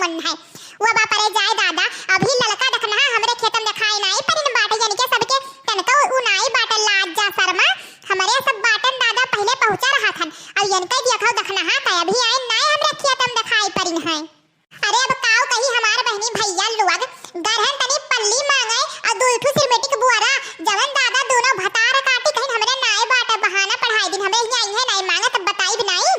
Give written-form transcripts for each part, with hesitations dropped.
मन है वो बाप रे जाए दादा अभी लड़का देखना हमरे खेतम दिखाई नहीं पर इन बाटे यानी के सबके तनका उनाई बाटल लाज जा शर्मा हमारे सब बाटन दादा पहले पहुंचा रहा था अब इनका देखो देखना है अभी आए नहीं हमरे खेतम दिखाई पड़ी है। अरे अब काऊ कहीं हमार बहनी भैया लोग गरहन तनी पल्ली मांगे और दुलठू सिरमेटिक बुआरा जवन दादा दोनों भतार काटी कहीं हमरे नाई बाटे बहाना पढ़ाई दिन हमरे यहीं है नहीं मांगे तब बताई भी नहीं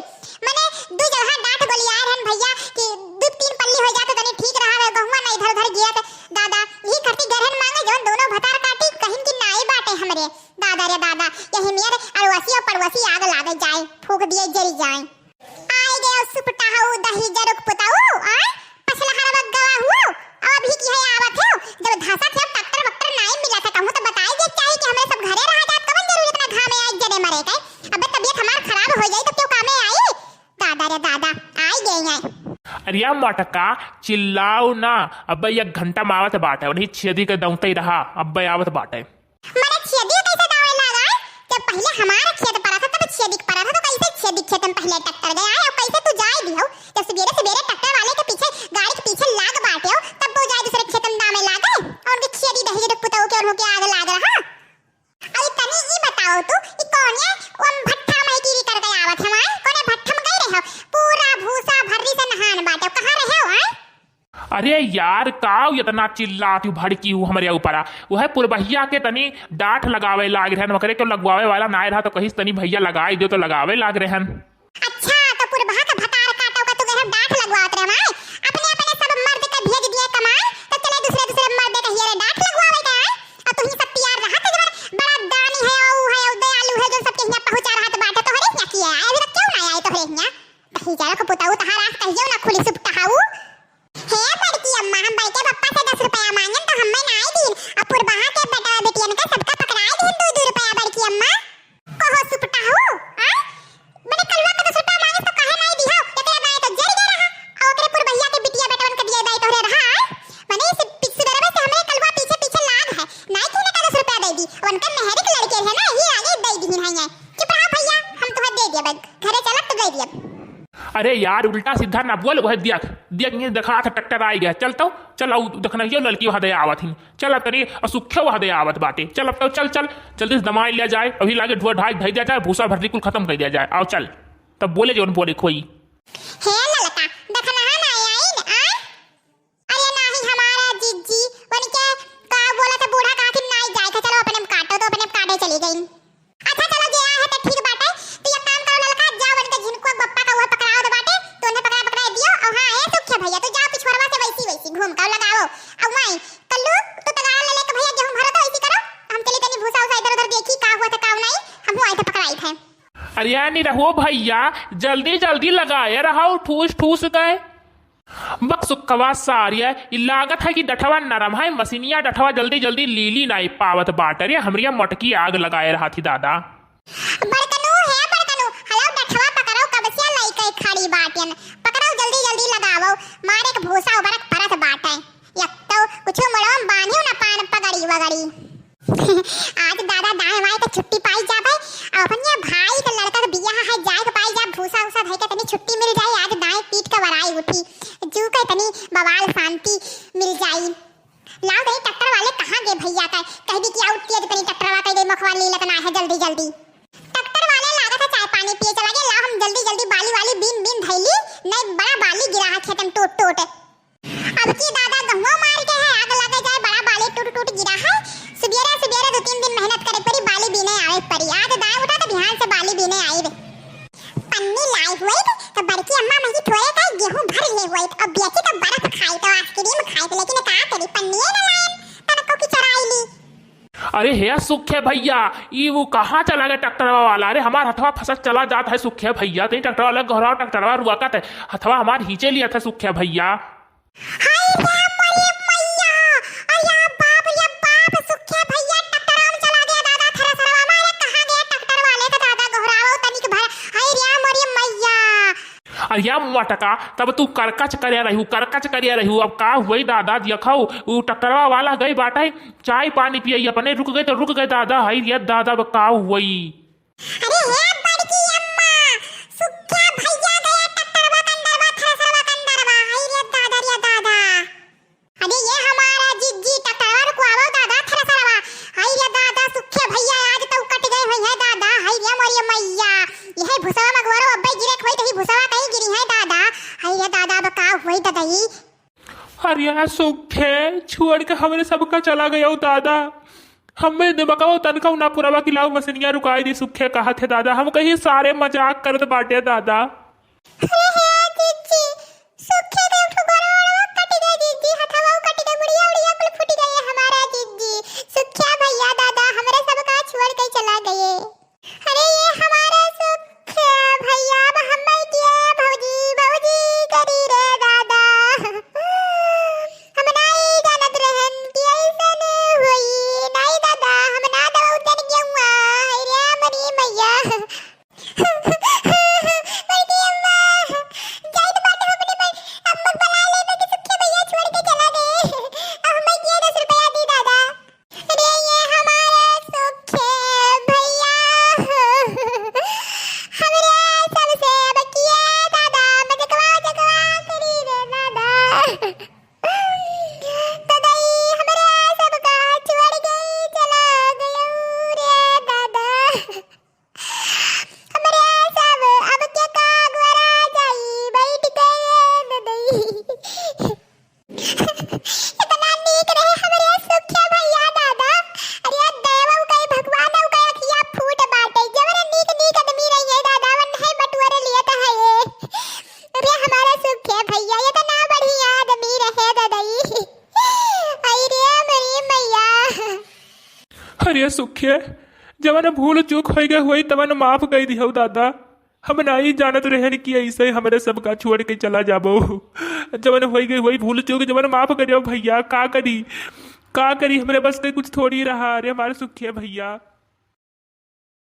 मने दू जगह डांट गोलियार हन भैया कि दू तीन पल्ली हो जात तनी ठीक रहा है गहुआ नहीं इधर उधर गिया दादा यही करती गरहन मांगे जवन दोनों भतार काटी कहीं की नाई बाटे हमरे दादा रे दादा यही मेरे अड़ोसी और पड़ोसी आग लागे जाए फूक दिए जरी जाए आए गए सुपटाऊ दही जरुक पुताऊ आ पछला हरवा गवा हुआ अभी की है आवत है जब धासा थे डॉक्टर वक्टर नहीं मिला था कहूं तो बताई दे चाहिए कि हमें सब घरे रह जात कवन जरूर इतना घामे आई जड़े मरे के अबे तबीयत हमार खराब हो जाई तो क्यों कामे आई दादा रे दादा आई गए हैं। अरे या मटका चिल्लाओ ना अब एक घंटा मावत बाटे वही छेदी के दौते ही रहा अब आवत बाटे माने छेदी कैसे दावे लगा जब पहले हमारा खेत पड़ा था तब छेदी पड़ा था तो कैसे छेदी खेत में पहले ट्रैक्टर गया और कैसे तू जाए भी हो जब सवेरे सवेरे ट्रैक्टर वाले के पीछे गाड़ी के पीछे लाग बाटे हो तब वो जाए दूसरे खेत में दामे लागे और उनके छेदी दही जब पुताऊ के और होके आग लाग रहा। अरे तनी ई बताओ तू ई कौन है ओम भट्ठा में गिरी कर गया आवत हमार कोने भट्ठा में गई रहे हो पूरा भूसा भर्री से नहान बाटे कहां रहे हो हैं। अरे यार काऊ इतना चिल्लाती भड़की हूँ हमारे ऊपर वह पुरबहिया के तनी डांट लगावे लाग रहे मकरे के लगवावे वाला ना रहा तो कहीं तनी भैया लगाई दो तो लगावे लाग रहे हैं। अच्छा तो पुरबहा का भतार काटो का तू गहर डांट लगवात रहे माय अपने अपने सब मर्द के भेज दिए कमाए तो चले दूसरे दूसरे मर्द के हिरे डांट लगवावे का और तू ही सब तैयार रहा तो जब बड़ा दानी है ओ दयालु है जो सबके यहाँ पहुंचा रहा तो बात तो हरे क्या किया है अभी तक क्यों ना आए तो हरे यहाँ कहीं जा को पुताऊ तहारा कहियो ना खुली सुपटाऊ हे बड़की अम्मा हम भाई के पप्पा से 10 रुपया मांगन तो हमें ना आई दिन और पुरबहा के बेटा बेटियन का सबका पकड़ाए दिन 2 रुपया बड़की अम्मा कहो सुपटाऊ हां बड़े कलवा का 10 रुपया मांगे तो काहे नहीं दिहो एकरे बाय तो जड़ गए रहा और ओकरे पुरबहिया के बिटिया बेटवन के दिए बाय तो रहा माने इस पिक्स दरबे से हमें कलवा पीछे पीछे लाग है नहीं कि का 10 रुपया दे दी उनका मेहर के लड़के है ना ही आगे दे दी है चुप रहा भैया हम तो दे दिया घरे चलत तो गई दिया। अरे यार उल्टा सीधा ना बोल वह देख ये देखा था ट्रैक्टर आई गया चलता चल देखना ये लड़की वहां दे आवत ही चल तनी असुखे वहां दे आवत बाटे चल अब तो चल चल जल्दी से दमाई लिया जाए अभी लागे ढुआ ढाई धई दिया जाए भूसा भरती कुल खत्म कर दिया जाए आओ चल तब बोले जो बोले खोई हे ललका देखना है ना आई आ अरे नहीं हमारा जीजी बन के का बोला था बूढ़ा का कि नहीं जाए चलो अपने काटो तो अपने काटे चली गई। अच्छा चलो गया है तो ठीक बात है तो ये काम करो ललका जाओ बन के जिनको गप्पा का वो पकड़ाओ तो बाटे तो उन्हें पकड़ा दियो और हां है सुखे भैया तो जाओ पिछवाड़वा से वैसी घूम कर लगाओ अब वहीं कल्लू तो तगाड़ ले के भैया गेहूं भरो तो ऐसी करो हम चले तनी भूसा उसा इधर उधर देखी का हुआ था का नहीं हम आए थे पकड़ाई थे। अरे यार नहीं रहो भैया जल्दी जल्दी लगाए रहो ठूस ठूस गए बक सुखवा सारिया लागत है कि डठवा नरम है मसीनिया डठवा जल्दी जल्दी लीली नहीं पावत बाटर या हमरिया मटकी आग लगाए रहा थी दादा बड़कनु हलो डठवा पकड़ो कब से लई खड़ी बाटन पकड़ो जल्दी जल्दी लगाओ मारे के भूसा उबरक परत बाटे एक तो कुछ मड़म बांधियो ना पान पगड़ी वगड़ी आज दादा दाए माए के छुट्टी पाई जा भाई अपन ये भाई के लड़का के बियाह है जाए के पाई जा भूसा उसा भाई के तनी छुट्टी मिल जाए आज दाए पीट के वराई उठी जू के तनी बवाल शांति मिल जाई लाओ दे ट्रैक्टर वाले कहां गए भैया का कह दी कि आउट किया तनी ट्रैक्टर वाला कह दे मखवाली लगना है जल्दी जल्दी ट्रैक्टर वाले लागत है चाय पानी पिए चला गया लाओ हम जल्दी जल्दी बाली वाली बीन धैली नहीं बड़ा बाली गिरा है खेतम टूट अब की दादा गहुआ मार के है आग लगे जाए बड़ा बाली टूट गिरा है सुबेरे 2-3 दिन मेहनत करे परी बाली बीने आवे परी आज दाएं उठा तो बिहान से बाली बीने आई रे पन्नी लाई हुई तो बड़की अम्मा मही थोड़े का गेहूं भर ले हुई अब बेची तो बर्फ खाई तो आइसक्रीम खाई तो लेकिन का करी पन्नी न लाइन तनको की चराई ली। अरे हे सुखे भैया ये वो कहाँ चला गया ट्रैक्टर वाला अरे हमारा हथवा फंसा चला जाता है सुखे भैया तो ट्रैक्टर वाला घोड़ा ट्रैक्टर वाला रुआ है हथवा हमार हीचे लिया था सुखे भैया अरिया मटका तब तू करकच करे रहू अब का हुई दादा देखो वो ट्रैक्टरवा वाला गई बाटे चाय पानी पिए अपने रुक गए तो रुक गए दादा हाय रे दादा का हुई अरे हे बड़की अम्मा सुक्का भैया गया ट्रैक्टरवा कंदरवा थरसरवा कंदरवा हाय रे दादा रे दादाई। अरे सुखे छोड़ के हमारे सबका चला गया हो दादा। हमें दिमाग तनका ना पुरावा किलाऊ मसनिया रुकाई दी सुखे कहा थे दादा। हम कहीं सारे मजाक करत बाटे दादा। अरे हे जीजी सुखे के उठ गोरा कट गए जीजी, हथवा कट गए, बुढ़िया बुढ़िया कुल फूट गए हमारा जीजी। सुखिया भैया दादा हमारे सबका छोड़ के चला गए। अरे ये हमारा सुखिया भैया अब हमें किया भौजी भौजी करी रे दादा। हम नहीं जानत रहन कि ऐसन हुई नहीं दादा, हम ना दवा उतन गया हुआ है रे मरी मैया। अरे सुखे जवन भूल चूक हो गए हुई तवन माफ कर दियो दादा। हम नहीं जानत रहन कि ऐसे हमारे सबका छोड़ के चला जाबो। जवन हो गई वही भूल चूक जवन माफ करियो भैया। का करी हमारे बस में कुछ थोड़ी रहा। अरे हमारे सुखे भैया।